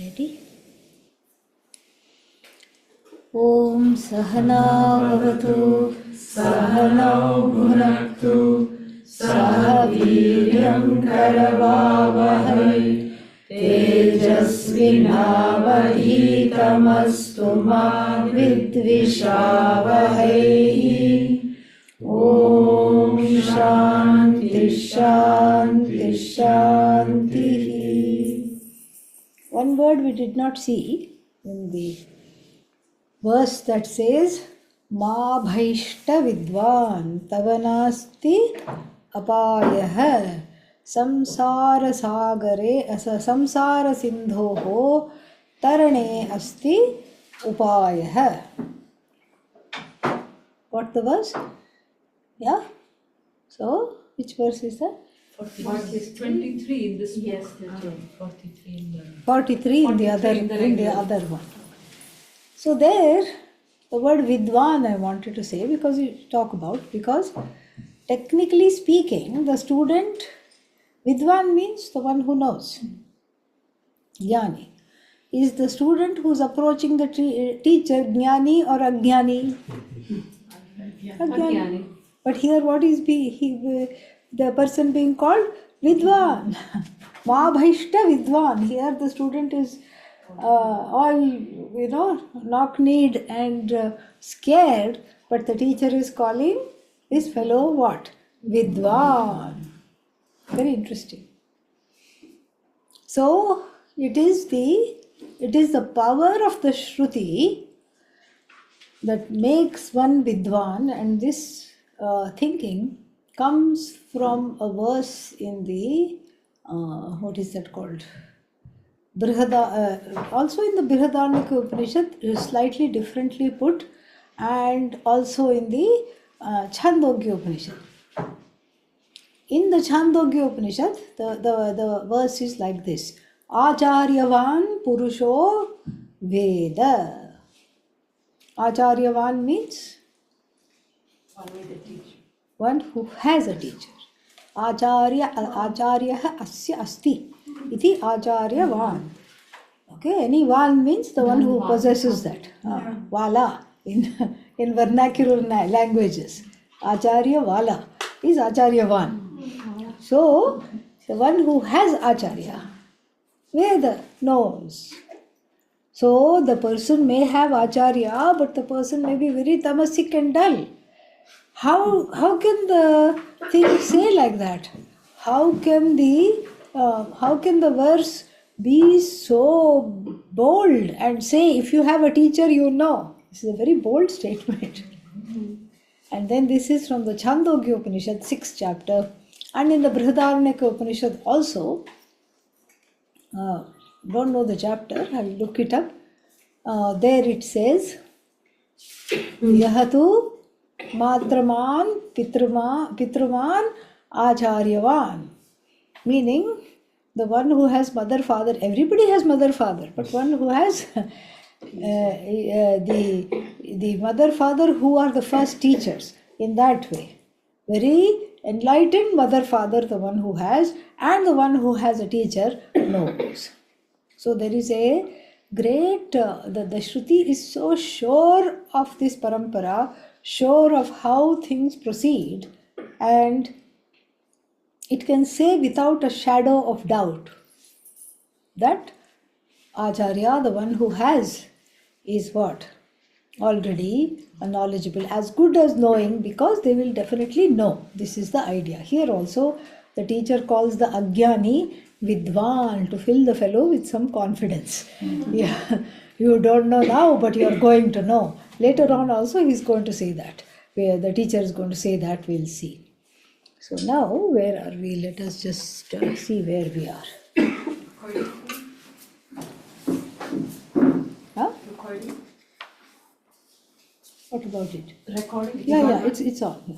Ready? Om Sahanavavatu Sahanau Bhunaktu Sahaviryam Karavavahai Tejasvinavadhitamastu ma vidvishavahai. Om Shanti Shanti Shanti. One word we did not see in the verse that says Ma Bhaishta Vidvan Tavanasti Apayah Samsara Sagare Samsara Sindhoho Tarane Asti Upayah. What the verse? Yeah? So, which verse is that? 23 in this book. Yes, that's right. 43 in the 43 in the other one. So there, the word Vidwan I wanted to say because technically speaking, the student, Vidwan means the one who knows. Jnani is the student who is approaching the teacher, Jnani or Ajnani? Ajnani. But here what is the person being called? Vidwan. Ma Bhaishta Vidwan. Here the student is all, knock-kneed and scared, but the teacher is calling this fellow what? Vidwan. Very interesting. So it is the power of the Shruti that makes one Vidwan, and this thinking comes from a verse in the what is that called? Also in the Brihadaranyaka Upanishad slightly differently put, and also in the Chandogya Upanishad. In the Chandogya Upanishad, the verse is like this: Acharyavan Purusho Veda. Acharyavan means one who has a teacher. Acharya asya asti iti acharyavan. Okay, any van means the one who possesses that. Vala in vernacular languages. Acharya vala is acharyavan. So the one who has acharya, Veda knows. So the person may have acharya, but the person may be very tamasic and dull. How can the thing say like that? How can the verse be so bold and say, if you have a teacher, you know? This is a very bold statement. And then this is from the Chandogya Upanishad, 6th chapter, and in the Brihadaranyaka Upanishad also. Don't know the chapter, I'll look it up. There it says, Yahatu Matraman Pitruman Acharyavan. Meaning, the one who has mother, father, everybody has mother, father, but one who has the mother, father who are the first teachers in that way. Very enlightened mother, father, the one who has, and the one who has a teacher knows. So there is a great, the Shruti is so sure of this parampara, sure of how things proceed, and it can say without a shadow of doubt that Acharya, the one who has, is what? Already knowledgeable, as good as knowing, because they will definitely know. This is the idea. Here also the teacher calls the Ajnani Vidwan to fill the fellow with some confidence. Yeah, you don't know now, but you are going to know. Later on also he is going to say that. Where the teacher is going to say that, we'll see. So now, where are we? Let us just see where we are. Huh? recording. What about it? Recording. Yeah, it's on. Yeah.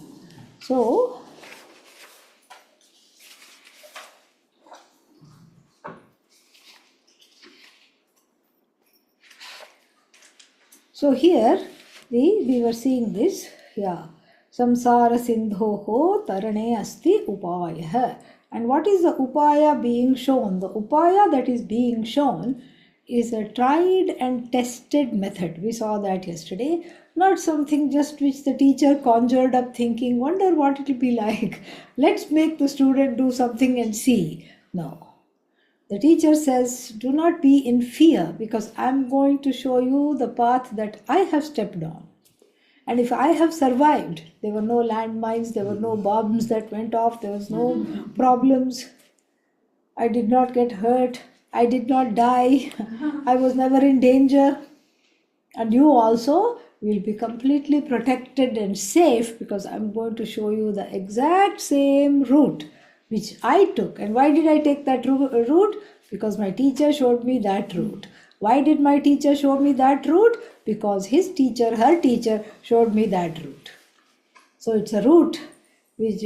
So here we were seeing this. Yeah. Samsara sindhoho tarane asti upayah. And what is the upaya being shown? The upaya that is being shown is a tried and tested method. We saw that yesterday. Not something just which the teacher conjured up thinking, wonder what it will be like. Let's make the student do something and see. No. The teacher says, do not be in fear because I'm going to show you the path that I have stepped on. And if I have survived, there were no landmines, there were no bombs that went off, there was no problems. I did not get hurt, I did not die, I was never in danger. And you also will be completely protected and safe because I'm going to show you the exact same route which I took. And why did I take that route? Because my teacher showed me that route. Why did my teacher show me that route? Because his teacher, her teacher, showed me that route. So it's a route which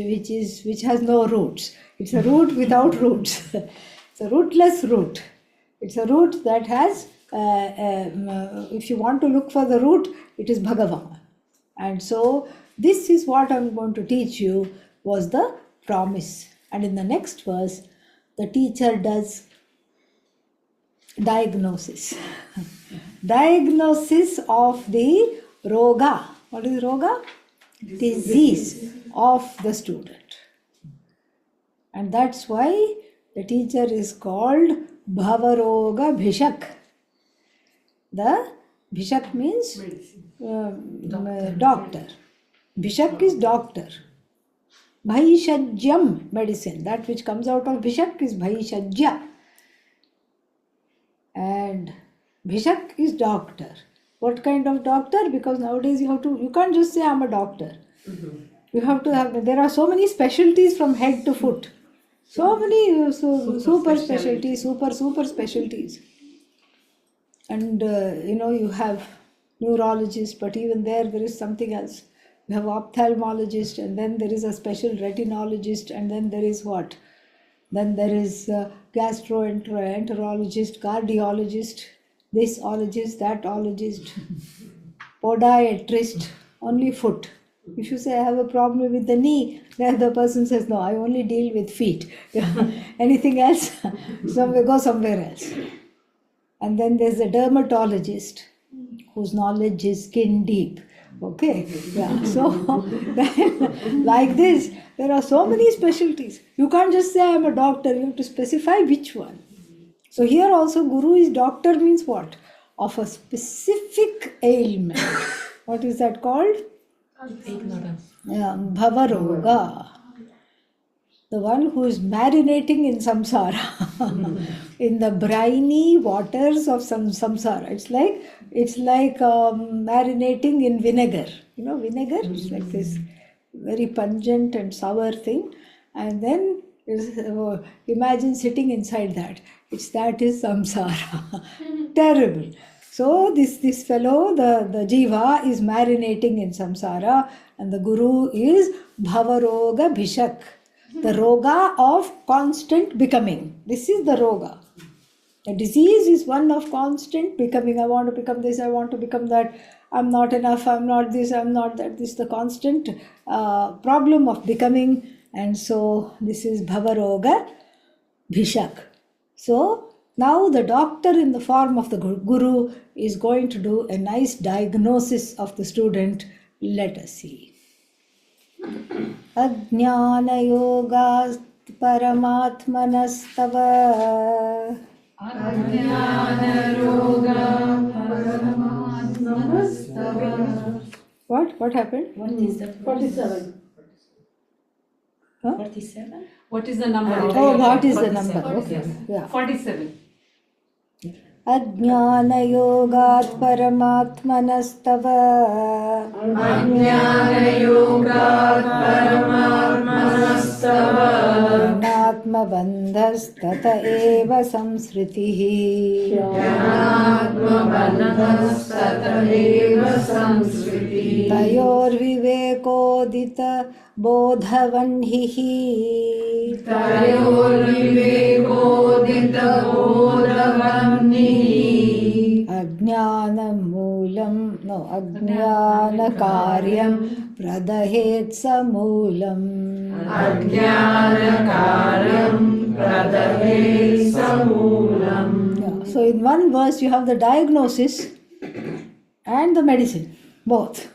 has no roots. It's a route without roots. It's a rootless route. It's a route that has, if you want to look for the root, it is Bhagavan. And so this is what I'm going to teach you was the promise. And in the next verse, the teacher does diagnosis. Diagnosis of the roga. What is roga? Disease of the student. And that's why the teacher is called Bhavaroga Bhishak. The Bhishak means doctor. Bhishak is doctor. Bhaishajyam, medicine. That which comes out of Bhishak is Bhaishajya. And Bhishak is doctor. What kind of doctor? Because nowadays you can't just say I'm a doctor. You have to have, there are so many specialties from head to foot. So many super specialties, super specialties. And you have neurologist, but even there is something else. You have ophthalmologist, and then there is a special retinologist, and then there is what? Then there is gastroenterologist, cardiologist, this ologist, that ologist, podiatrist, only foot. If you say I have a problem with the knee, then the person says, no, I only deal with feet. Anything else, go somewhere else. And then there's a dermatologist whose knowledge is skin deep. Okay, yeah. So like this, there are so many specialties. You can't just say I'm a doctor. You have to specify which one. So here also, Guru is doctor means what? Of a specific ailment. What is that called? Ignorance. Bhavaroga. The one who is marinating in samsara, in the briny waters of samsara. It's like marinating in vinegar. You know, vinegar is like this very pungent and sour thing, and then imagine sitting inside that. That is samsara. Terrible. So this fellow, the jiva, is marinating in samsara, and the guru is Bhavaroga Bhishak. The roga of constant becoming. This is the roga. The disease is one of constant becoming. I want to become this, I want to become that. I'm not enough, I'm not this, I'm not that. This is the constant problem of becoming. And so this is Bhavaroga Bhishak. So now the doctor in the form of the guru is going to do a nice diagnosis of the student. Let us see. Ajnana-yoga paramatmanastava. What happened? What is that? 47. Huh? 47? What is the number? Oh, what is the number? Okay. Yeah. 47. Ajnana-yogat paramatmanastava. Ajnana-yogat paramatmanastava. Jnatma-bandhastata eva samsritihi. Jnatma-bandhastata eva samsritihi. Tayor-vivekodita bodhavanhihi. Tayor-vivekodita bodhavanhihi. Ajnana-karyam pradahet samulam. Ajnana-karyam pradahet samulam. So in one verse you have the diagnosis and the medicine, both.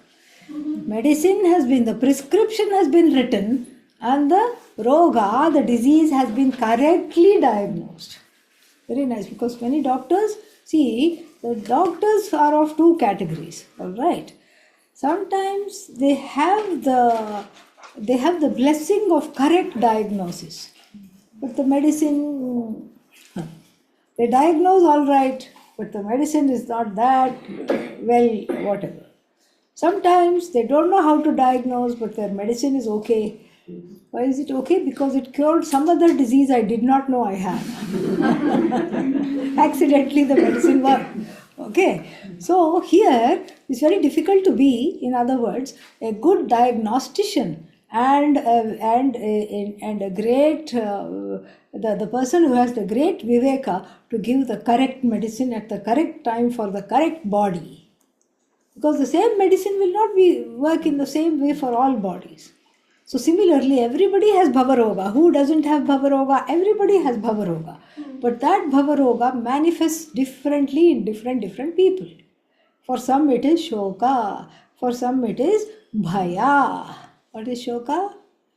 Medicine has been, the prescription has been written, and the roga, the disease, has been correctly diagnosed. Very nice, because many doctors, see, the doctors are of two categories, all right. Sometimes they have the blessing of correct diagnosis, but the medicine, they diagnose all right, but the medicine is not that well, whatever. Sometimes they don't know how to diagnose, but their medicine is okay. Why is it okay? Because it cured some other disease I did not know I had. Accidentally the medicine worked. Okay. So here it's very difficult to be, in other words, a good diagnostician and a great the person who has the great viveka to give the correct medicine at the correct time for the correct body. Because the same medicine will not work in the same way for all bodies. So similarly, everybody has Bhavaroga. Who doesn't have Bhavaroga? Everybody has Bhavaroga. But that Bhavaroga manifests differently in different people. For some it is Shoka. For some it is Bhaya. What is Shoka?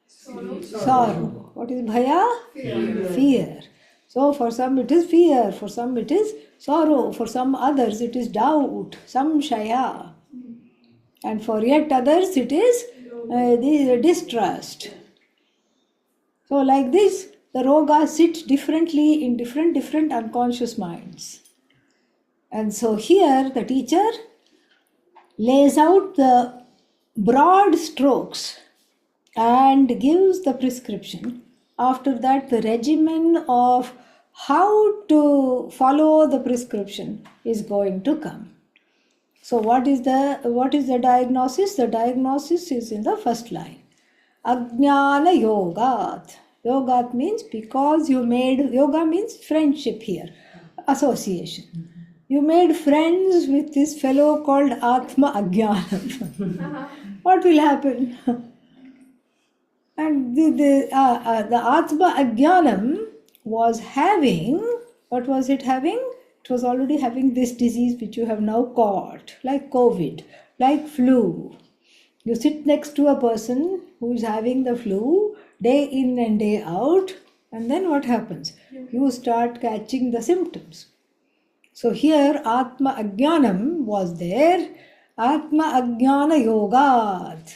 Sorrow. What is Bhaya? Fear. So for some it is fear, for some it is sorrow, for some others it is doubt, samshaya. And for yet others it is the distrust. So like this, the roga sits differently in different unconscious minds. And so here the teacher lays out the broad strokes and gives the prescription. After that, the regimen of how to follow the prescription is going to come. So what is the diagnosis? The diagnosis is in the first line. Ajnana yogat. Yogat means because you made, yoga means friendship here, association. You made friends with this fellow called Atma Ajnanam. What will happen? And the Atma Ajnanam was having, what was it having? It was already having this disease which you have now caught, like COVID, like flu. You sit next to a person who is having the flu day in and day out, and then what happens? You start catching the symptoms. So here Atma Ajnanam was there, Atma Ajnana Yogat.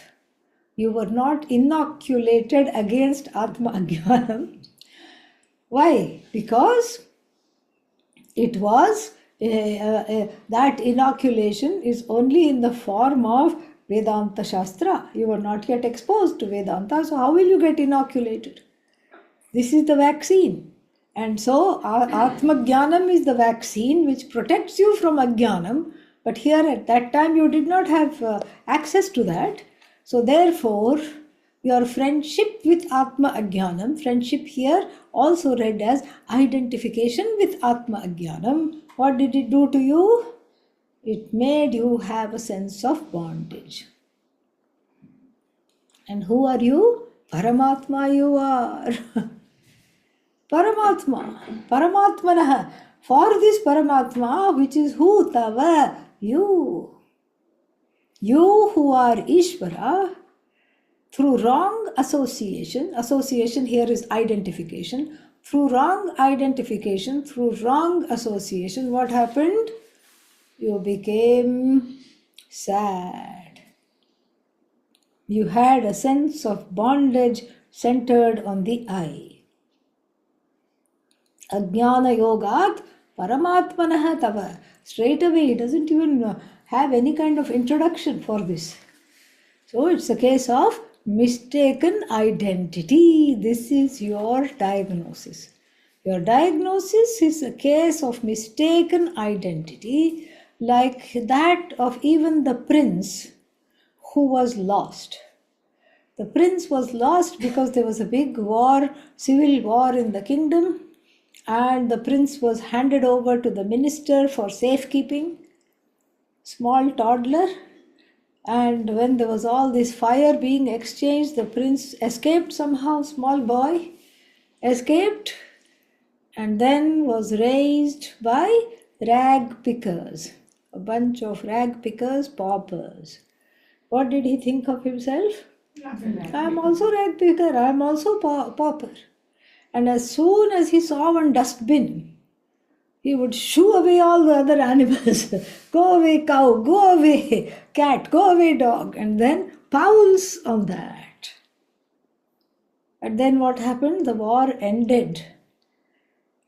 You were not inoculated against Atma Ajnanam. Why? Because it was that inoculation is only in the form of Vedanta Shastra. You were not yet exposed to Vedanta, so how will you get inoculated? This is the vaccine. And so Atma Jnanam is the vaccine which protects you from Ajnanam, but here at that time you did not have access to that. So therefore, your friendship with Atma Ajnanam, friendship here also read as identification with Atma Ajnanam. What did it do to you? It made you have a sense of bondage. And who are you? Paramatma you are. Paramatma. Paramatmanaha. For this Paramatma, which is who? Tava. You. You who are Ishvara, through wrong association here is identification, through wrong identification, through wrong association, what happened? You became sad. You had a sense of bondage centered on the I. Ajnana yogat paramatmanaha tava. Straight away, it doesn't even have any kind of introduction for this. So it's a case of mistaken identity. This is your diagnosis. Your diagnosis is a case of mistaken identity, like that of even the prince who was lost. The prince was lost because there was a big war, civil war in the kingdom, and the prince was handed over to the minister for safekeeping, small toddler. And when there was all this fire being exchanged, the prince escaped somehow, small boy escaped, and then was raised by rag pickers, a bunch of rag pickers, paupers. What did he think of himself? I am also rag picker, I am also pauper. And as soon as he saw one dustbin, he would shoo away all the other animals. Go away, cow, go away, cat, go away, dog, and then pounce on that. And then what happened? The war ended.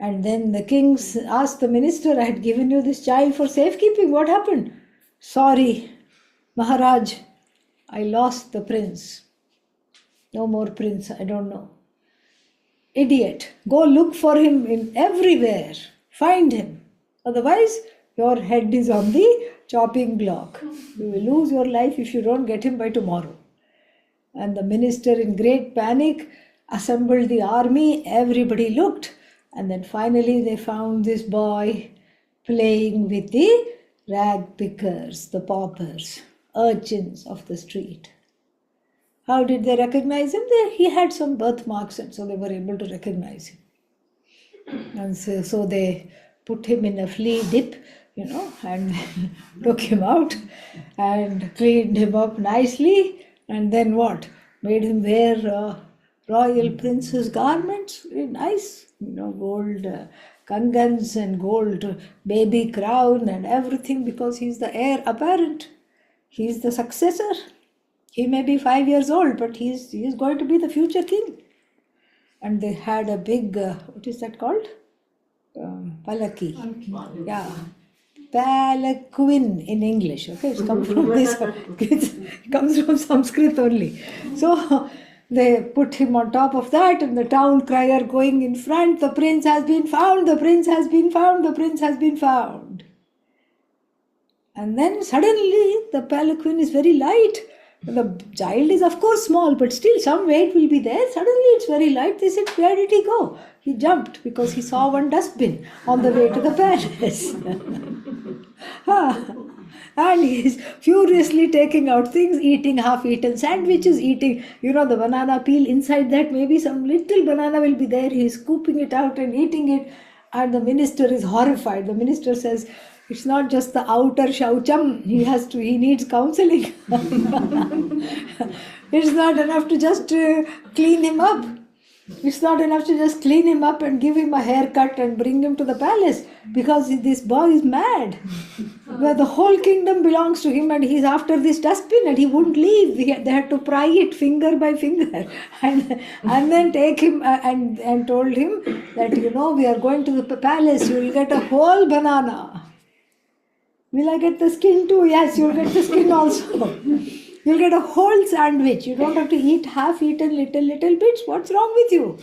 And then the king asked the minister, I had given you this child for safekeeping. What happened? Sorry, Maharaj, I lost the prince. No more prince, I don't know. Idiot, go look for him in everywhere. Find him. Otherwise, your head is on the chopping block. You will lose your life if you don't get him by tomorrow. And the minister, in great panic, assembled the army. Everybody looked. And then finally they found this boy playing with the rag pickers, the paupers, urchins of the street. How did they recognize him? He had some birthmarks, and so they were able to recognize him. And so they put him in a flea dip, and took him out and cleaned him up nicely. And then what? Made him wear royal prince's garments, very nice, gold kangans and gold baby crown and everything, because he's the heir apparent. He's the successor. He may be 5 years old, but he's going to be the future king. And they had a big, what is that called? Palaki. Yeah. Palanquin in English. Okay, it's come from this. It comes from Sanskrit only. So they put him on top of that, and the town crier going in front, the prince has been found, the prince has been found, the prince has been found. And then suddenly the palanquin is very light. The child is of course small, but still some weight will be there. Suddenly it's very light. They said, where did he go? He jumped because he saw one dustbin on the way to the palace. And he is furiously taking out things, eating half-eaten sandwiches, eating, the banana peel. Inside that maybe some little banana will be there. He is scooping it out and eating it. And the minister is horrified. The minister says, it's not just the outer shaucham. He needs counseling. It's not enough to just clean him up. It's not enough to just clean him up and give him a haircut and bring him to the palace, because this boy is mad. Where the whole kingdom belongs to him, and he's after this dustbin and he wouldn't leave. They had to pry it finger by finger and then take him and told him that, we are going to the palace. You will get a whole banana. Will I get the skin too? Yes, you'll get the skin also. You'll get a whole sandwich. You don't have to eat half-eaten little bits. What's wrong with you?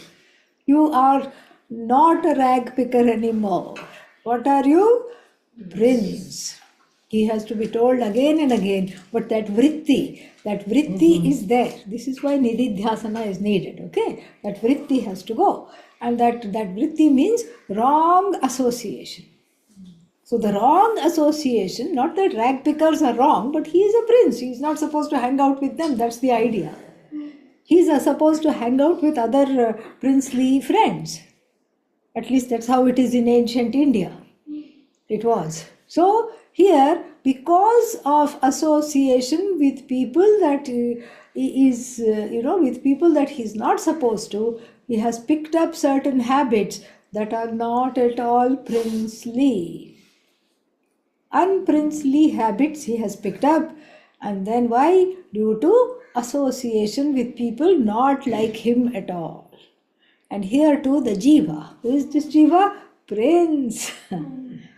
You are not a rag picker anymore. What are you? Prince. He has to be told again and again. But that vritti is there. This is why nididhyasana is needed. Okay? That vritti has to go. And that vritti means wrong association. So the wrong association, not that rag pickers are wrong, but he is a prince. He is not supposed to hang out with them. That's the idea. He is supposed to hang out with other princely friends. At least that's how it is in ancient India. It was. So here, because of association with people that with people that he is not supposed to, he has picked up certain habits that are not at all princely. Unprincely habits he has picked up. And then why? Due to association with people not like him at all. And here too the jiva. Who is this jiva? Prince.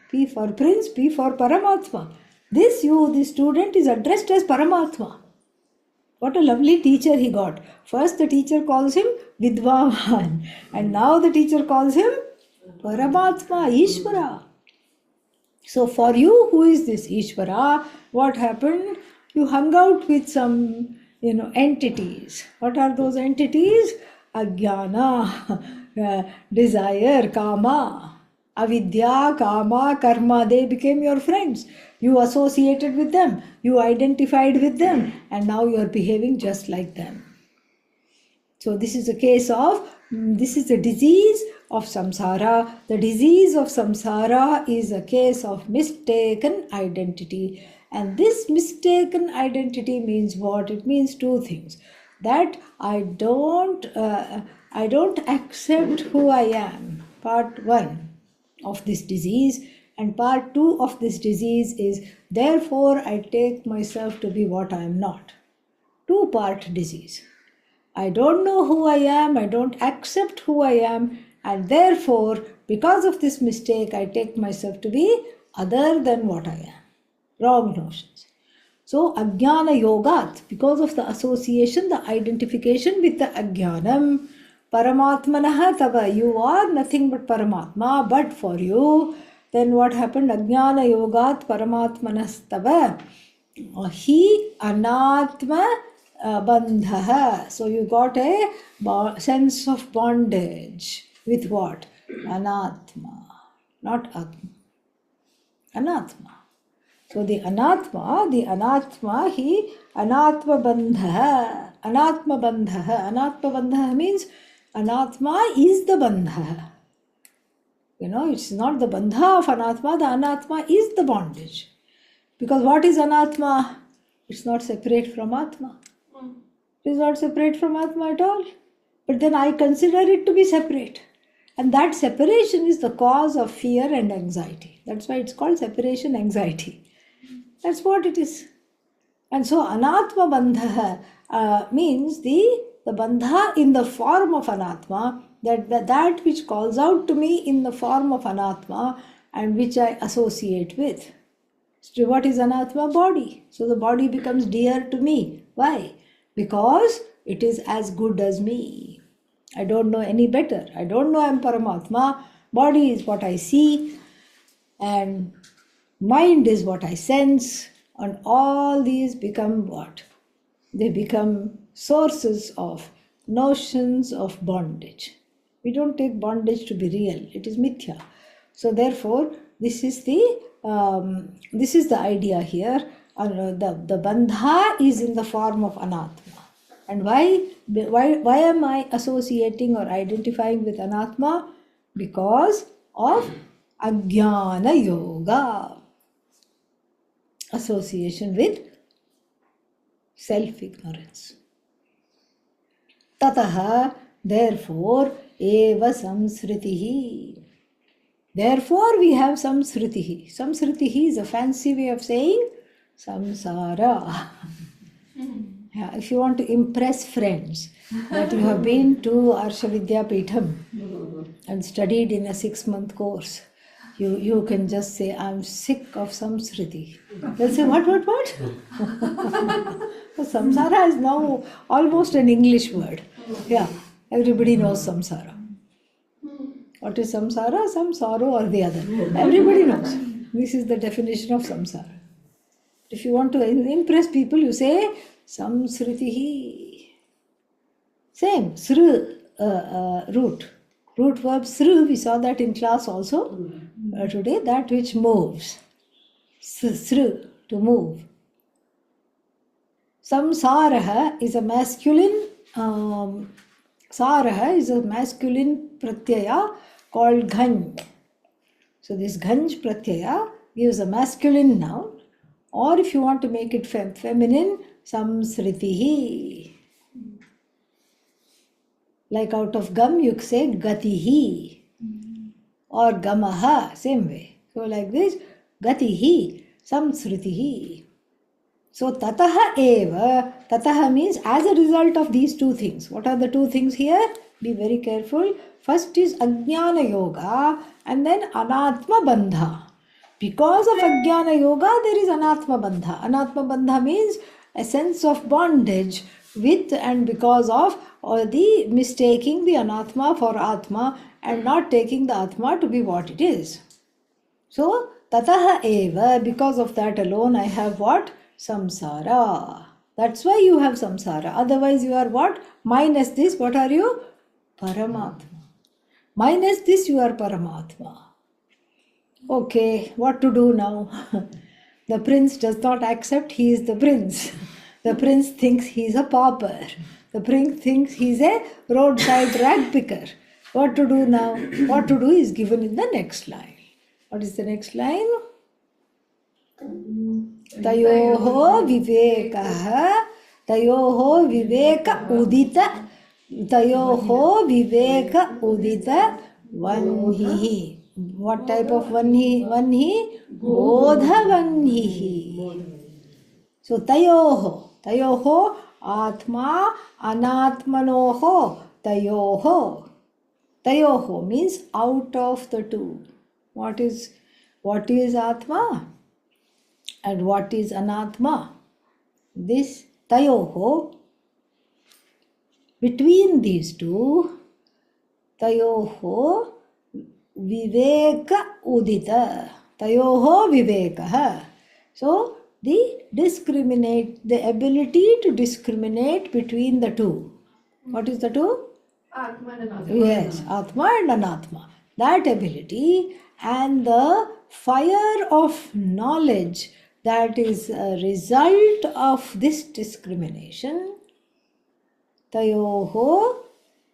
P for prince, P for Paramatma. This student is addressed as Paramatma. What a lovely teacher he got. First the teacher calls him Vidvaman. And now the teacher calls him Paramatma, Ishvara. So for you, who is this Ishvara? What happened? You hung out with some, entities. What are those entities? Ajnana, desire, kama, avidya, kama, karma. They became your friends. You associated with them. You identified with them. And now you are behaving just like them. So this is a case of, this is a disease of samsara. The disease of samsara is a case of mistaken identity. And this mistaken identity means what? It means two things. That I don't accept who I am, part one of this disease. And part two of this disease is, therefore I take myself to be what I am not. Two-part disease. I don't know who I am, I don't accept who I am, and therefore, because of this mistake, I take myself to be other than what I am. Wrong notions. So, Ajnana Yogat, because of the association, the identification with the Ajnanam, Paramatmanaha Tava, you are nothing but Paramatma, but for you, then what happened? Ajnana Yogat Paramatmanas Tava, he Anatma Bandhaha. So you got a sense of bondage with what? Anatma, not Atma. Anatma. So the Anatma, he Anatma Bandha means Anatma is the Bandha. It's not the Bandha of Anatma, the Anatma is the bondage. Because what is Anatma? It's not separate from Atma. It is not separate from Atma at all. But then I consider it to be separate. And that separation is the cause of fear and anxiety. That's why it's called separation anxiety. That's what it is. And so Anatma Bandha means the Bandha in the form of Anatma, that which calls out to me in the form of Anatma and which I associate with. So what is Anatma? Body. So the body becomes dear to me. Why? Because it is as good as me. I don't know any better. I don't know I am Paramatma. Body is what I see, and mind is what I sense, and all these become what? They become sources of notions of bondage. We don't take bondage to be real. It is mithya. So therefore, this is the idea here. The bandha is in the form of Anatma. And why am I associating or identifying with Anatma? Because of Ajnana Yoga. Association with self-ignorance. Tataha, therefore, eva samsritihi. Therefore, we have samsritihi. Samsritihi is a fancy way of saying samsara. Yeah, if you want to impress friends that you have been to Arsha Vidya Peetham and studied in a 6-month course, you can just say, I'm sick of samsriti. They'll say, what? So samsara is now almost an English word. Yeah, everybody knows samsara. What is samsara? Some sorrow or the other. Everybody knows. This is the definition of samsara. If you want to impress people, you say samsritihi. Same, sru, root. Root verb sru, we saw that in class also today, that which moves. Sru, to move. Samsaraha is a masculine, saraha is a masculine pratyaya called ghanj. So this ghanj pratyaya gives a masculine noun, or if you want to make it feminine, samsritihi. Like out of gam, you say gatihi or gamaha, same way. So like this, gatihi, samsritihi. So tataha eva, tataha means as a result of these two things. What are the two things here? Be very careful. First is Ajnana Yoga and then Anatma Bandha. Because of Ajnana Yoga, there is Anatma Bandha. Anatma Bandha means a sense of bondage with and because of or the mistaking the Anatma for Atma and not taking the Atma to be what it is. So, tataha eva, because of that alone I have what? Samsara. That's why you have samsara. Otherwise you are what? Minus this, what are you? Paramatma. Minus this you are Paramatma. Okay, what to do now? The prince does not accept he is the prince. The prince thinks he is a pauper. The prince thinks he is a roadside rag picker. What to do now? What to do is given in the next line. What is the next line? Tayoho vivekah, tayoho viveka udita, tayoho viveka udita vanhihi. What type of vanhi? Vanhi? Bodha vanhihi. So tayoho, atma, anatmanoho, tayoho. Tayoho means out of the two. What is atma and what is anatma? This tayoho, between these two, tayoho viveka udita, tayoho vivekaha. So the ability to discriminate between the two. What is the two? Atma and Anatma. Yes, Atma and Anatma. That ability and the fire of knowledge that is a result of this discrimination. Tayoho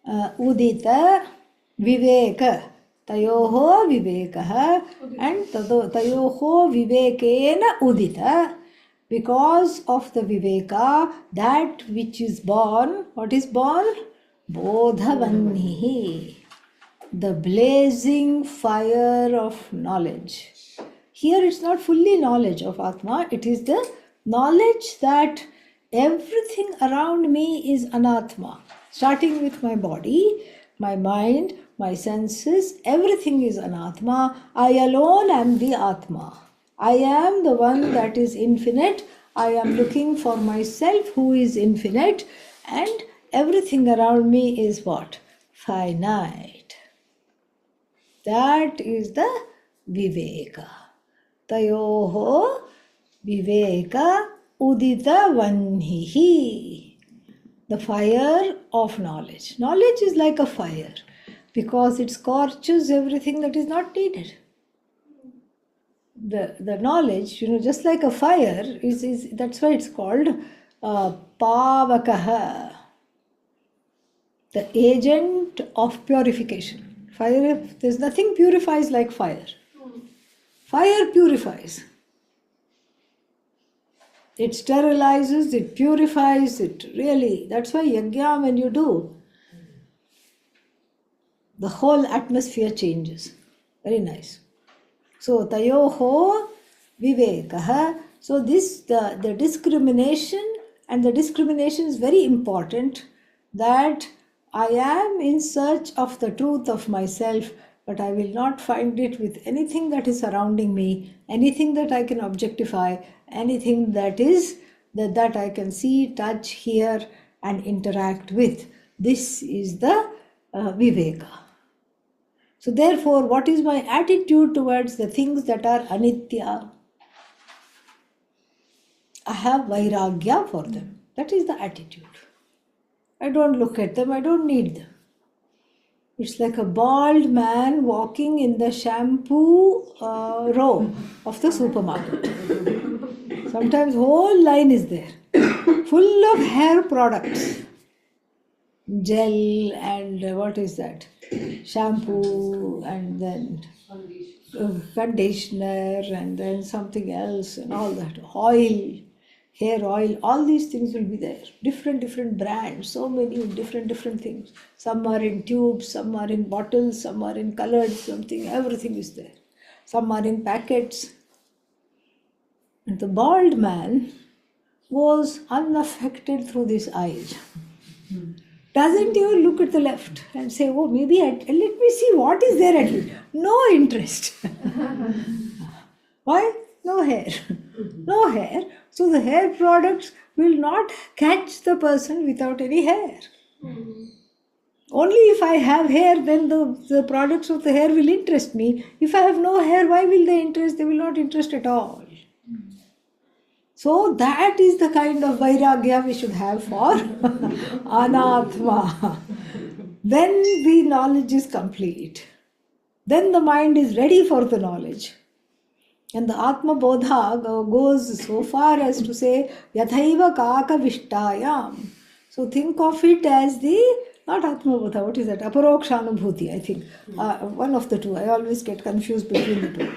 udita viveka. Tayoho vivekaha and tayoho vivekena udita. Because of the viveka, that which is born, what is born? Bodhavannihi, the blazing fire of knowledge. Here it's not fully knowledge of Atma, it is the knowledge that everything around me is Anatma. Starting with my body, my mind, my senses, everything is Anatma. I alone am the Atma. I am the one that is infinite. I am looking for myself who is infinite, and everything around me is what? Finite. That is the Viveka. Tayoho Viveka Udita Vanhihi. The fire of knowledge. Knowledge is like a fire because it scorches everything that is not needed. The knowledge, just like a fire, is that's why it's called Pavakaha, the agent of purification. Fire, there's nothing purifies like fire. Fire purifies. It sterilizes, it purifies, it really, that's why yajna when you do, the whole atmosphere changes. Very nice. So tayoho vivekaha. So this the discrimination, and the discrimination is very important, that I am in search of the truth of myself, but I will not find it with anything that is surrounding me, anything that I can objectify, anything that is that I can see, touch, hear and interact with. This is the viveka. So therefore, what is my attitude towards the things that are anitya? I have vairagya for them. That is the attitude. I don't look at them, I don't need them. It's like a bald man walking in the shampoo row of the supermarket. Sometimes whole line is there, full of hair products, gel and what is that? Shampoo and then conditioner and then something else and all that, oil, hair oil, all these things will be there. Different brands, so many different things. Some are in tubes, some are in bottles, some are in colored something, everything is there. Some are in packets. And the bald man was unaffected through these eyes. Doesn't even look at the left and say, oh, maybe let me see what is there at least. No interest. Why? No hair. No hair. So the hair products will not catch the person without any hair. Only if I have hair, then the products of the hair will interest me. If I have no hair, why will they interest? They will not interest at all. So that is the kind of vairagya we should have for anatma. Then the knowledge is complete. Then the mind is ready for the knowledge. And the Atma Bodha goes so far as to say, Yathaiva Kaka Vishtayam. So think of it as the Not Atmabodha, what is that? Aparokshanubhuti, I think. One of the two. I always get confused between the two.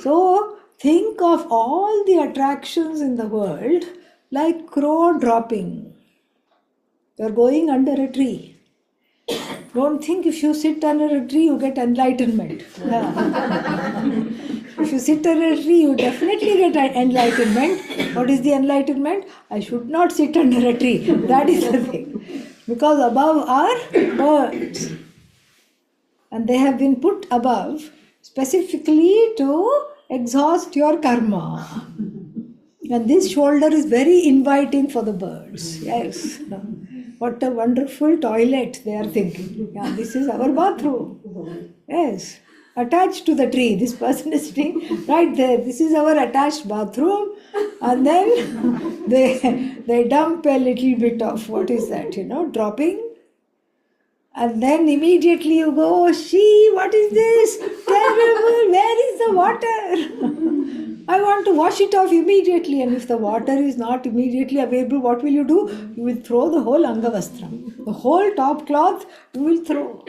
So, think of all the attractions in the world like crow dropping. You're going under a tree. Don't think if you sit under a tree you get enlightenment. If you sit under a tree you definitely get enlightenment. What is the enlightenment? I should not sit under a tree. That is the thing. Because above are birds. And they have been put above specifically to exhaust your karma. And this shoulder is very inviting for the birds. Yes. What a wonderful toilet they are thinking. Yeah, this is our bathroom. Yes. Attached to the tree. This person is sitting right there. This is our attached bathroom. And then they dump a little bit of, what is that, dropping. And then immediately you go, she, what is this? Terrible, where is the water? I want to wash it off immediately. And if the water is not immediately available, what will you do? You will throw the whole Angavastram. The whole top cloth you will throw.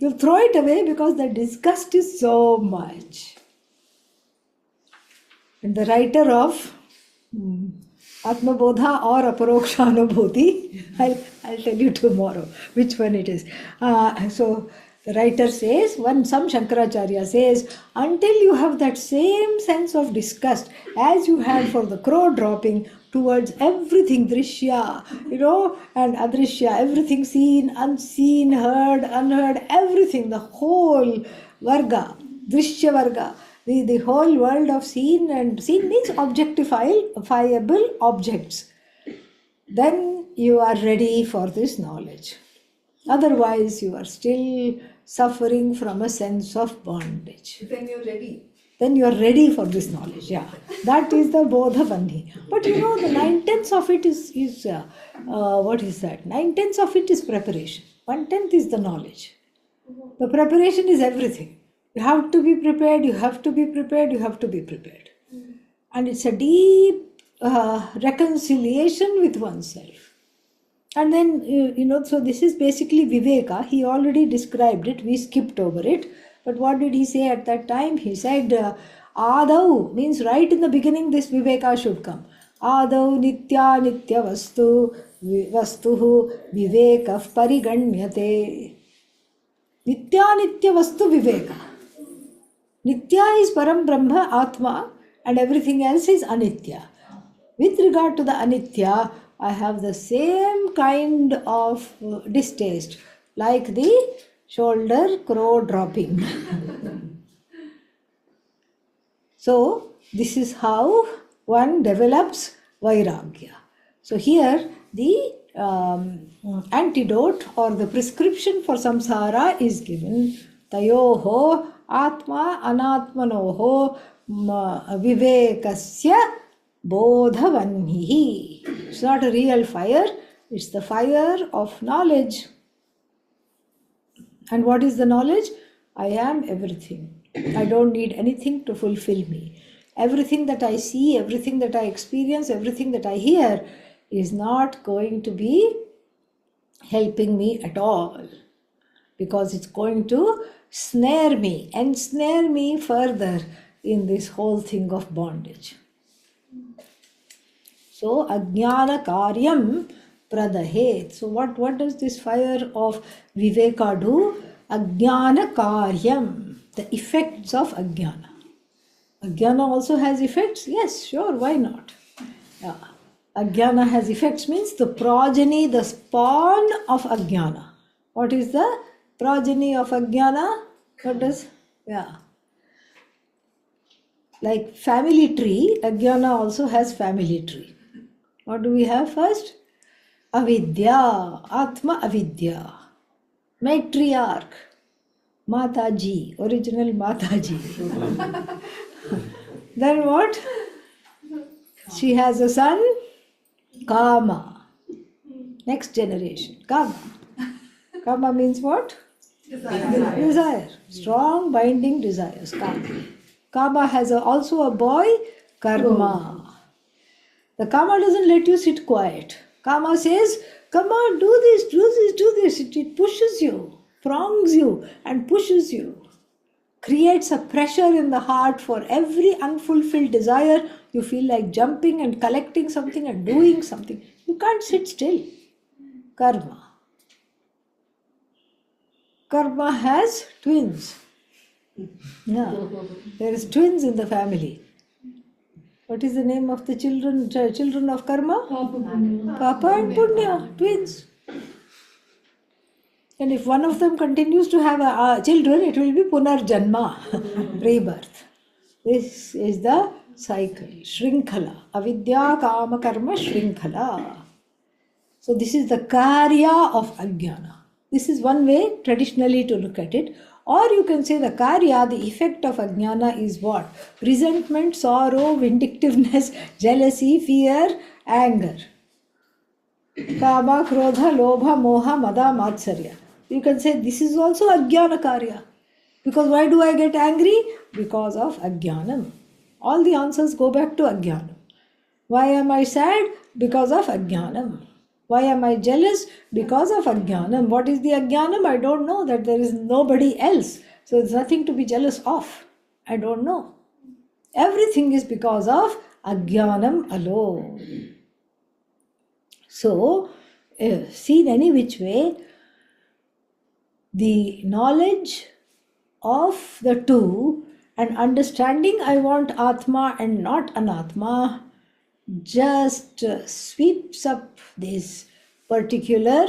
You'll throw it away because the disgust is so much. And the writer of Atmabodha or Aparokshanubhuti, I'll tell you tomorrow which one it is. So the writer says, some Shankaracharya says, until you have that same sense of disgust as you had for the crow dropping towards everything, drishya, and adrishya, everything seen, unseen, heard, unheard, everything, the whole varga, drishya varga, the whole world of seen, and seen means objectifiable objects. Then you are ready for this knowledge. Otherwise, you are still suffering from a sense of bondage. Then you're ready. Then you are ready for this knowledge. Yeah, that is the Bodha Bandhi. But the 9/10 of it is what is that? 9/10 of it is preparation. 1/10 is the knowledge. The preparation is everything. You have to be prepared, you have to be prepared, you have to be prepared. And it's a deep reconciliation with oneself. And then, so this is basically Viveka. He already described it. We skipped over it. But what did he say at that time? He said, Adau means right in the beginning this Viveka should come. Adau nitya vastuhu vivekah pariganyate. Nitya vastu viveka. Nitya is Param Brahma, Atma, and everything else is Anitya. With regard to the Anitya, I have the same kind of distaste, like the shoulder crow dropping. So, this is how one develops Vairagya. So, here the antidote or the prescription for samsara is given. Tayoho atma anatmanoho vivekasya bodhavanhihi. It's not a real fire, it's the fire of knowledge. And what is the knowledge? I am everything. I don't need anything to fulfill me. Everything that I see, everything that I experience, everything that I hear is not going to be helping me at all, because it's going to ensnare me further in this whole thing of bondage. So, ajnana karyam pradahet. So, what does this fire of viveka do? Ajnana karyam, the effects of ajnana. Ajnana also has effects? Yes, sure, why not? Yeah. Ajnana has effects means the progeny, the spawn of ajnana. What is the progeny of ajnana? What does? Yeah. Like family tree, ajnana also has family tree. What do we have first? Avidya, Atma Avidya. Matriarch, Mataji, original Mataji. Then what? She has a son, Kama. Next generation, Kama. Kama means what? Desire. Strong binding desires, Kama. Kama has also a boy, Karma. The Kama doesn't let you sit quiet. Kama says, come on, do this, do this, do this, it pushes you, prongs you and pushes you, creates a pressure in the heart for every unfulfilled desire. You feel like jumping and collecting something and doing something. You can't sit still. Karma. Karma has twins. Yeah, there is twins in the family. What is the name of the children of karma? Papa and Punya, twins. And if one of them continues to have children, it will be Punarjanma, rebirth. This is the cycle, Shrinkhala. Avidya Kama Karma Shrinkhala. So this is the Karya of Ajnana. This is one way traditionally to look at it. Or you can say the Karya, the effect of Ajnana is what? Resentment, sorrow, vindictiveness, jealousy, fear, anger. Kama, Krodha, Lobha, Moha, Mada, Matsarya. You can say this is also Ajnana Karya. Because why do I get angry? Because of Ajnanam. All the answers go back to Ajnanam. Why am I sad? Because of Ajnanam. Why am I jealous? Because of Ajnanam. What is the Ajnanam? I don't know. That there is nobody else. So there's nothing to be jealous of. I don't know. Everything is because of Ajnanam alone. So, seen any which way, the knowledge of the two and understanding I want Atma and not Anatma just sweeps up this particular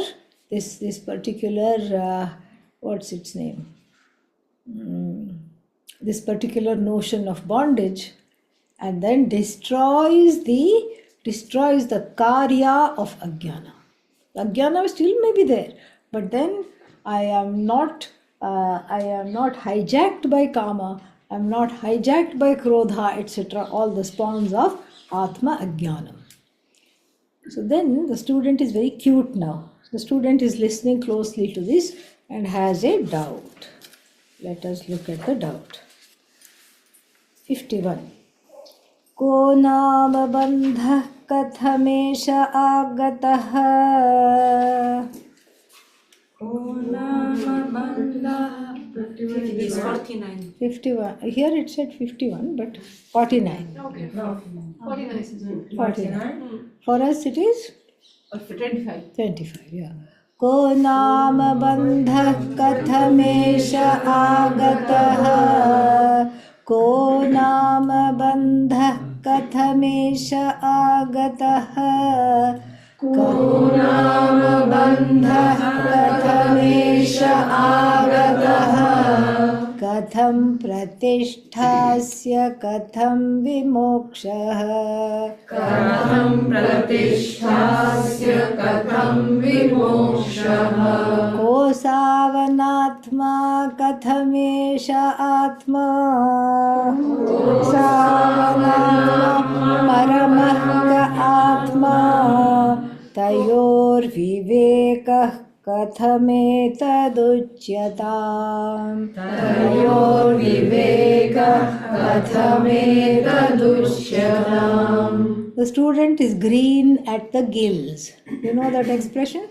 what's its name? This particular notion of bondage, and then destroys the karya of Ajnana. Ajnana still may be there, but then I am not hijacked by Kama, I am not hijacked by Krodha, etc. All the spawns of Atma Ajnanam. So then the student is very cute now. The student is listening closely to this and has a doubt. Let us look at the doubt. 51. Ko nama bandha kathamesha agataha. It is 49. 51. Here it said 51, but 49. Okay. 49 is 49. For us it is 25. 25, yeah. Ko nama bandha kathamesha agataha. Ko nama bandha kathamesha agataha. Ko nama bandha kathamesha agataha. Katham pratisthasya katham vimokshah. Katham pratisthasya katham vimokshah. Ko savanatma kathamesha atma. Ko savanatma paramah atma. Tayor vivekah kathametadujyatam. Tayor vivekah kathametadujyatam. The student is green at the gills. You know that expression?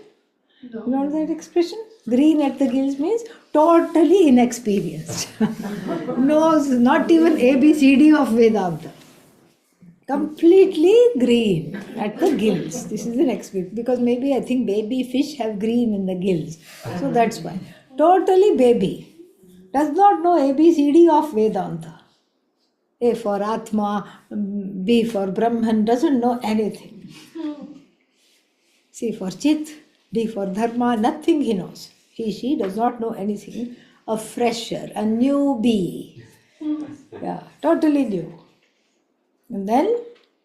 You know that expression? Green at the gills means totally inexperienced. Knows not even ABCD of Vedanta. Completely green at the gills. This is an experience. Because maybe I think baby fish have green in the gills. So that's why. Totally baby. Does not know ABCD of Vedanta. A for Atma, B for Brahman, doesn't know anything. C for Chit, D for Dharma, nothing he knows. She does not know anything. A fresher, a newbie. Yeah, totally new. And then,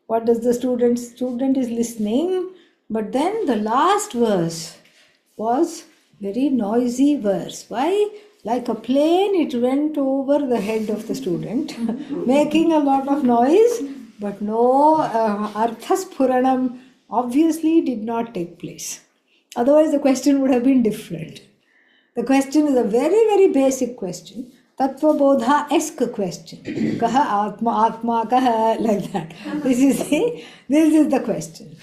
what does the student? Student is listening, but then the last verse was very noisy verse. Why? Like a plane, it went over the head of the student, making a lot of noise, but no arthaspuranam obviously did not take place. Otherwise, the question would have been different. The question is a very, very basic question. Tattva-bodha-esque question. Kaha atma kaha, like that. This is the question.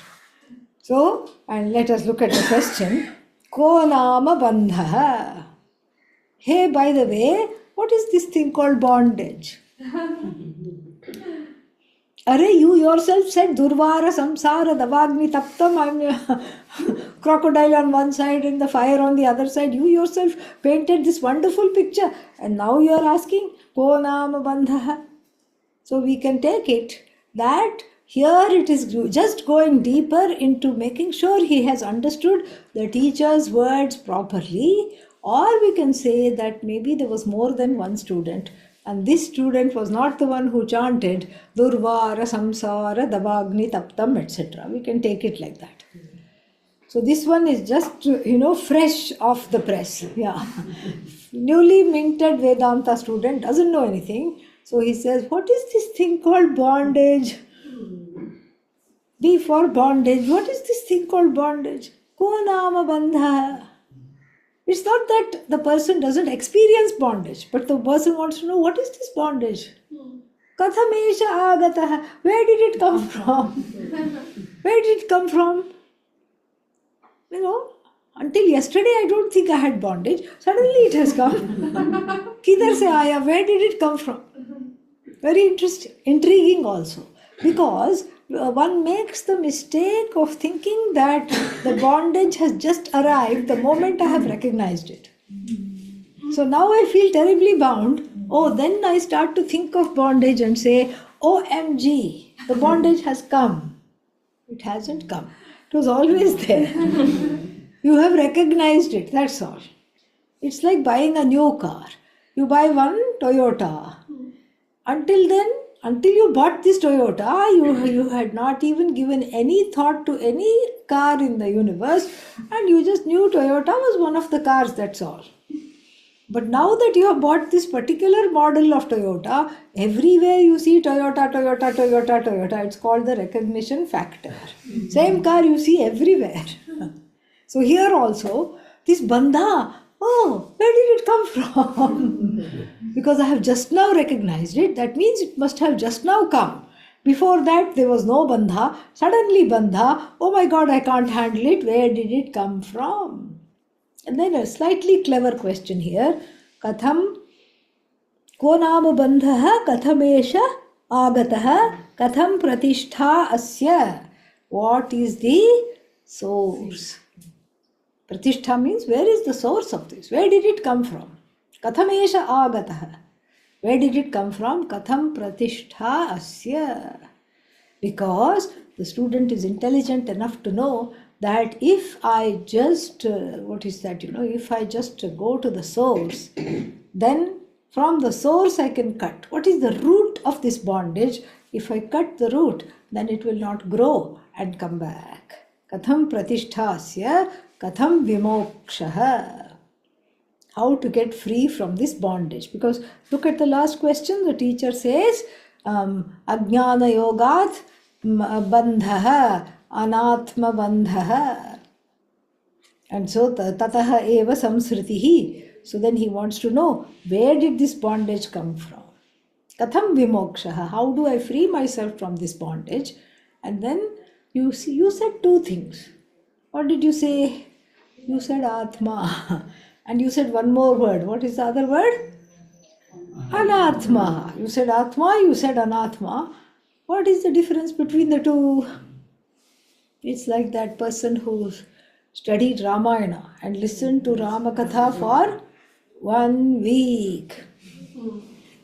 So, and let us look at the question. Ko nama bandha. Hey, by the way, what is this thing called bondage? Are you yourself said Durvara Samsara Davagni Taptam, I'm crocodile on one side and the fire on the other side. You yourself painted this wonderful picture and now you are asking Ko nama bandha. So we can take it that here it is just going deeper into making sure he has understood the teacher's words properly, or we can say that maybe there was more than one student and this student was not the one who chanted Durvara Samsara Davagni Taptam etc. We can take it like that. So this one is just, fresh off the press. Yeah. Newly minted Vedanta student doesn't know anything. So he says, what is this thing called bondage? B for bondage. What is this thing called bondage? Ko nama bandha. It's not that the person doesn't experience bondage, but the person wants to know, what is this bondage? Kathamesha agataha. Where did it come from? Where did it come from? Until yesterday I don't think I had bondage. Suddenly it has come. Kidhar se aaya? Where did it come from? Very interesting, intriguing also. Because one makes the mistake of thinking that the bondage has just arrived the moment I have recognized it. So now I feel terribly bound. Oh, then I start to think of bondage and say, OMG, the bondage has come. It hasn't come. It was always there. You have recognized it, that's all. It's like buying a new car. You buy one Toyota. Until then, until you bought this Toyota, you had not even given any thought to any car in the universe, and you just knew Toyota was one of the cars, that's all. But now that you have bought this particular model of Toyota, everywhere you see Toyota, Toyota, Toyota, Toyota. It's called the recognition factor. Same car you see everywhere. So here also, this bandha, oh, where did it come from? Because I have just now recognized it, that means it must have just now come. Before that, there was no bandha. Suddenly bandha, oh my God, I can't handle it. Where did it come from? And then a slightly clever question here. Katham ko nama bandha kathamesha agataha katham pratishtha asya. What is the source? Pratishtha means where is the source of this? Where did it come from? Kathamesha agataha. Where did it come from? Katham pratishtha asya. Because the student is intelligent enough to know that if I just, if I just go to the source, then from the source I can cut. What is the root of this bondage? If I cut the root, then it will not grow and come back. Katham pratisthasya, katham vimokshaha. How to get free from this bondage? Because look at the last question, the teacher says, Ajnana yogat bandhaha anatma bandhaha. And so tataha eva samsritihi. So then he wants to know, where did this bondage come from? Katham vimokshaha. How do I free myself from this bondage? And then you said two things. What did you say? You said Atma. And you said one more word. What is the other word? Anatma. You said Atma, you said Anatma. What is the difference between the two? It's like that person who studied Ramayana and listened to Ramakatha for 1 week.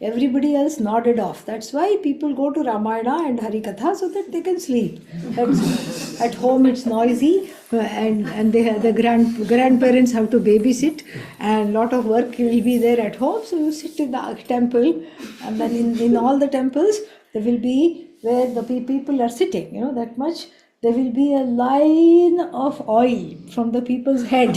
Everybody else nodded off. That's why people go to Ramayana and Harikatha so that they can sleep. At home it's noisy and the grandparents have to babysit and lot of work will be there at home. So you sit in the temple, and then in all the temples there will be where the people are sitting, that much. There will be a line of oil from the people's head.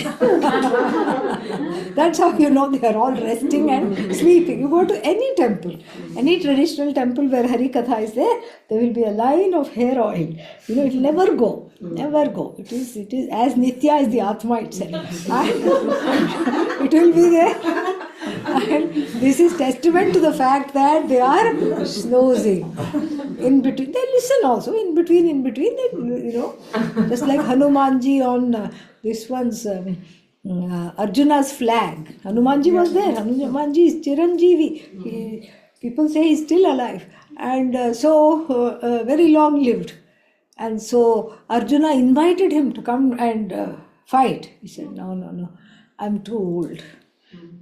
That's how you know they are all resting and sleeping. You go to any temple, any traditional temple where Harikatha is there, there will be a line of hair oil. It will never go. Never go. It is as Nitya as the Atma itself. It will be there. And this is testament to the fact that they are snoozing. In between, they listen also. In between, they, just like Hanumanji on this one's Arjuna's flag. Hanumanji was there. Hanumanji is Chiranjeevi. People say he's still alive. And very long lived. And so Arjuna invited him to come and fight. He said, no, I'm too old.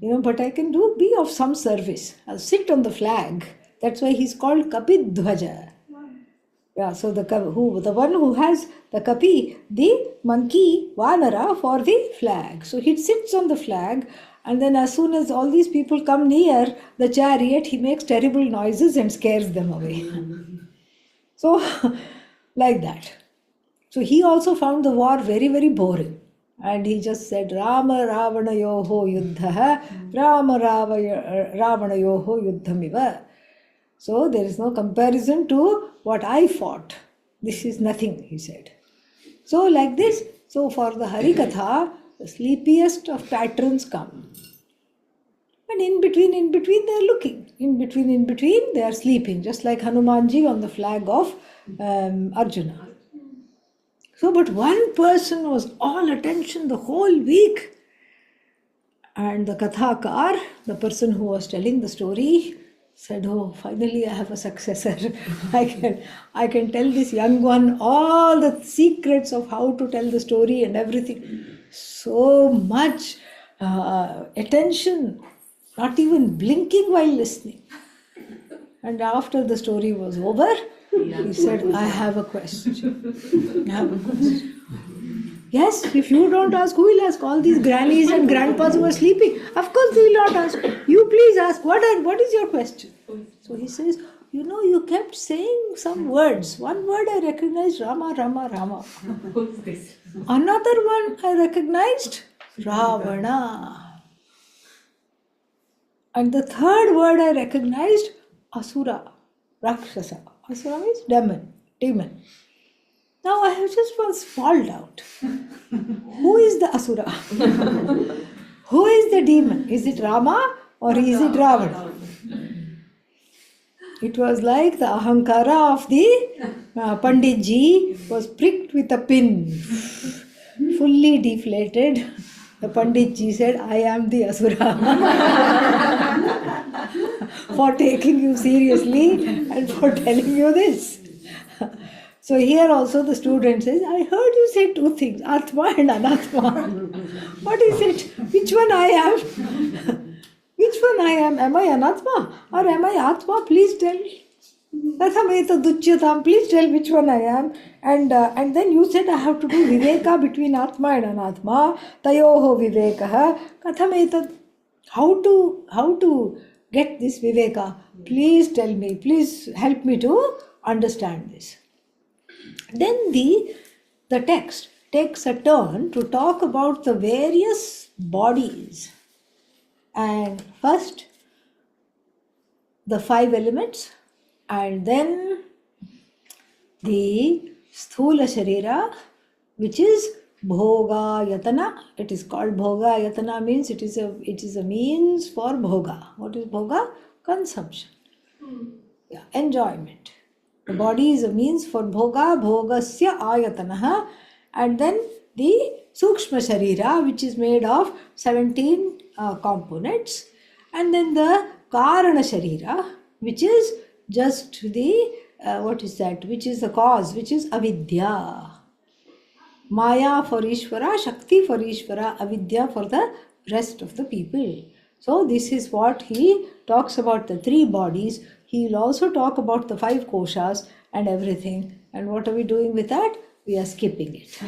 But I can be of some service. I'll sit on the flag. That's why he's called Kapidhwaja. Yeah, so the one who has the kapi, the monkey, Vanara for the flag. So he sits on the flag, and then as soon as all these people come near the chariot, he makes terrible noises and scares them away. So, like that. So he also found the war very, very boring. And he just said, Rama Ravana Yoho Yuddha, Rama Ravana Yoho Yuddhamiva. So there is no comparison to what I fought. This is nothing, he said. So like this, so for the Harikatha, the sleepiest of patrons come. And in between they are looking. In between they are sleeping, just like Hanumanji on the flag of Arjuna. So, but one person was all attention the whole week. And the Kathakar, the person who was telling the story, said, oh, finally I have a successor. I can tell this young one all the secrets of how to tell the story and everything. So much attention, not even blinking while listening. And after the story was over, he said, I have a question. Yes, if you don't ask, who will ask? All these grannies and grandpas who are sleeping. Of course they will not ask. You please ask, what is your question? So he says, you kept saying some words. One word I recognized, Rama, Rama, Rama. Who's this? Another one I recognized, Ravana. And the third word I recognized, Asura, Rakshasa. Asura means demon. Now I have just one small doubt. Who is the Asura? Who is the demon? Is it Rama or is it Ravana? It was like the ahankara of the Panditji was pricked with a pin, fully deflated. The Panditji said, I am the Asura for taking you seriously and for telling you this. So here also the student says, I heard you say two things, Atma and Anatma. What is it? Which one I am? Which one I am? Am I Anatma or am I Atma? Please tell. Kathameta Duchyatam. Please tell which one I am. And then you said I have to do Viveka between Atma and Anatma. Tayoho Vivekaha. Kathameta. How to get this Viveka? Please tell me. Please help me to understand this. Then the text takes a turn to talk about the various bodies. And first, the 5 elements, and then the Sthula Sharira, which is Bhoga Yatana. It is called Bhoga Yatana, means it is a means for Bhoga. What is Bhoga? Consumption. Yeah, enjoyment. The body is a means for Bhoga, Bhogasya Ayatanaha, and then the Sukshma Sharira, which is made of 17 components, and then the Karana Sharira, which is just the, which is the cause, which is Avidya. Maya for Ishvara, Shakti for Ishvara, Avidya for the rest of the people. So this is what he talks about, the 3 bodies. He will also talk about the 5 koshas and everything. And what are we doing with that? We are skipping it.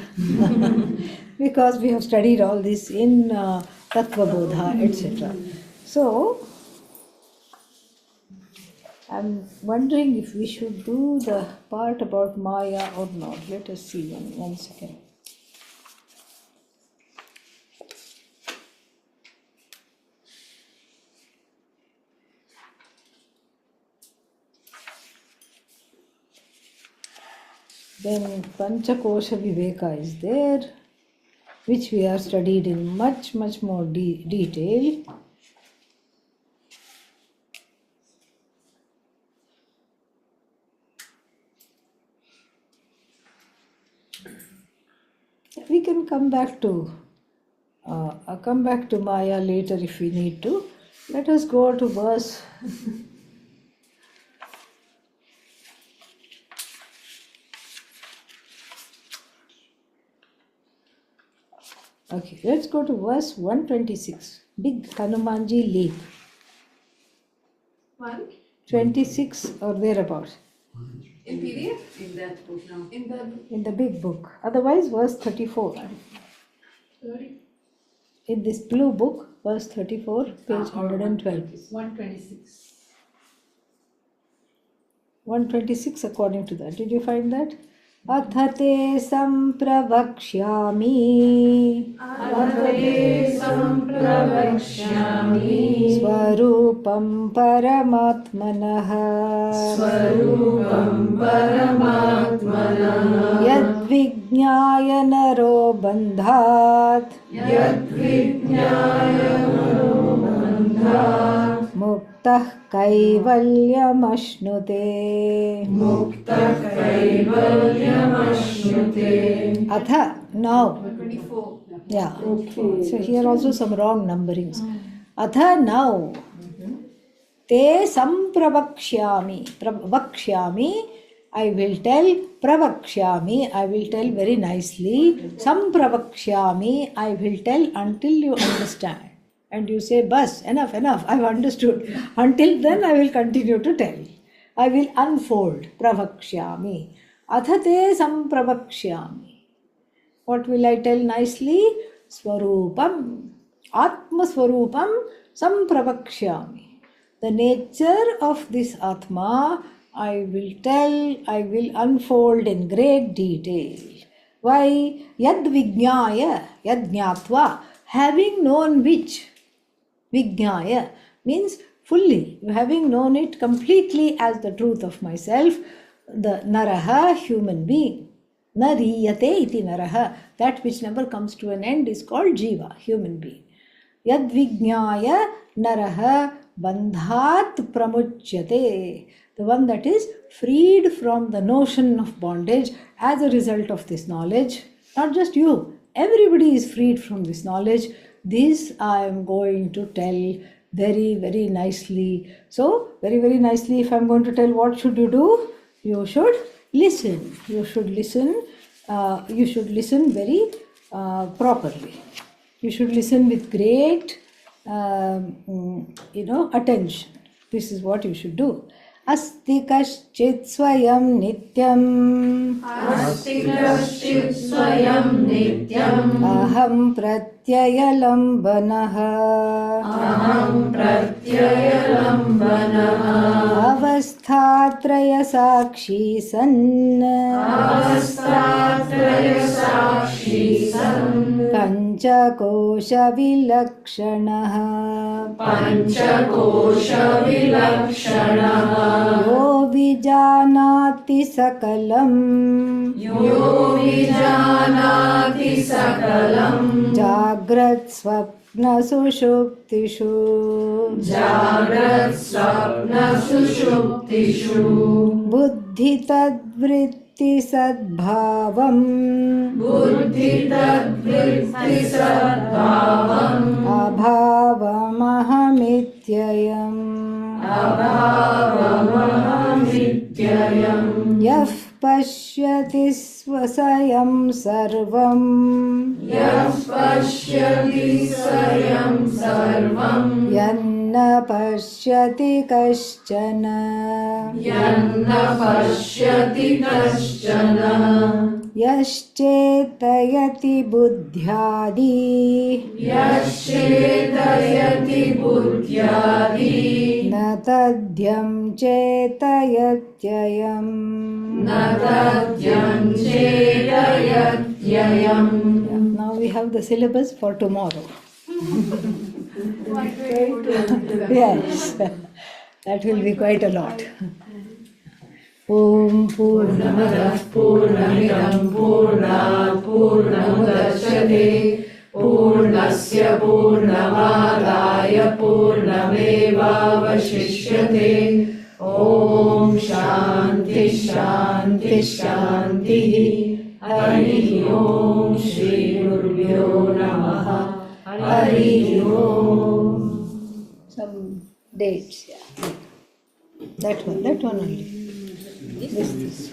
Because we have studied all this in Tattva Bodha, etc. So, I'm wondering if we should do the part about Maya or not. Let us see one second. Then Panchakosha Viveka is there, which we have studied in much more detail. We can come back to I'll come back to Maya later if we need to. Let us go to verse. Okay, let's go to verse 126. Big Hanumanji leap. 26 or thereabouts. In PDF? In that book now. In the big book. Otherwise, verse 34. 30. In this blue book, verse 34, page 112. 126. 126 according to that. Did you find that? Athate sampravakshami swarupam paramatmanah yadvijñāya naro bandhat muktah kaivalyamashnute. Atha, now. 24. Yeah. So here also some wrong numberings. Atha, now. Te sampravakshyami. Vakshyami, I will tell. Pravaksyami, I will tell very nicely. Sampravakshyami, I will tell until you understand. And you say, bus, enough, I've understood. Until then, I will continue to tell. I will unfold. Pravakshyami. Athate sampravakshyami. What will I tell nicely? Swarupam. Atma Swarupam sampravakshyami. The nature of this Atma, I will tell, I will unfold in great detail. Why? Yad vijñāya, yad jñātva, having known which. Vijñāya means fully, having known it completely as the truth of myself, the naraha, human being. Nariyate iti naraha, that which never comes to an end is called jiva, human being. Yad vijñāya naraha bandhat pramuchyate, the one that is freed from the notion of bondage as a result of this knowledge. Not just you, everybody is freed from this knowledge. This I am going to tell very, very nicely. So, very, very nicely, if I am going to tell, what should you do? You should listen. You should listen. You should listen very properly. You should listen with great, attention. This is what you should do. Asti kaschit swayam nityam. Asti kaschit swayam nityam. Aham pratyayalambanaha. Aham pratyayalambanaha. Avasthatraya sakshi san. Avasthatraya sakshi san. Panchakosha vilakshanaha. Panchakosha vilakshanaha. Yo vijanati sakalam. Yo vijanati sakalam. Jagrat swapna sushuptishu. Jagrat swapna sushuptishu. Buddhi tadvritti sadbhavam. Buddhi tadvritti sadbhavam. Abhavamahamithyayam. Abhavamahamithyayam. Yah pashyati swasayam sarvam. Yah pashyati swayam sarvam. Yanna pashyati kaschana. Yanna pashyati kaschana. Yaschetayati buddhyadi. Yaschetayati buddhyadi. Na tadyam chetayatyayam. Natadyam chetayatyayam. Now we have the syllabus for tomorrow. Yes, that will be quite a lot. Om Purnamadah Purnamidam Purnat Purnamudachyate Purnasya Purnamadaya Purnamevavashishyate. Om Shanti Shanti Shanti. Hari Om Shri Gurubhyo Namaha. Hari Om. Some dates, yeah. That one only. This.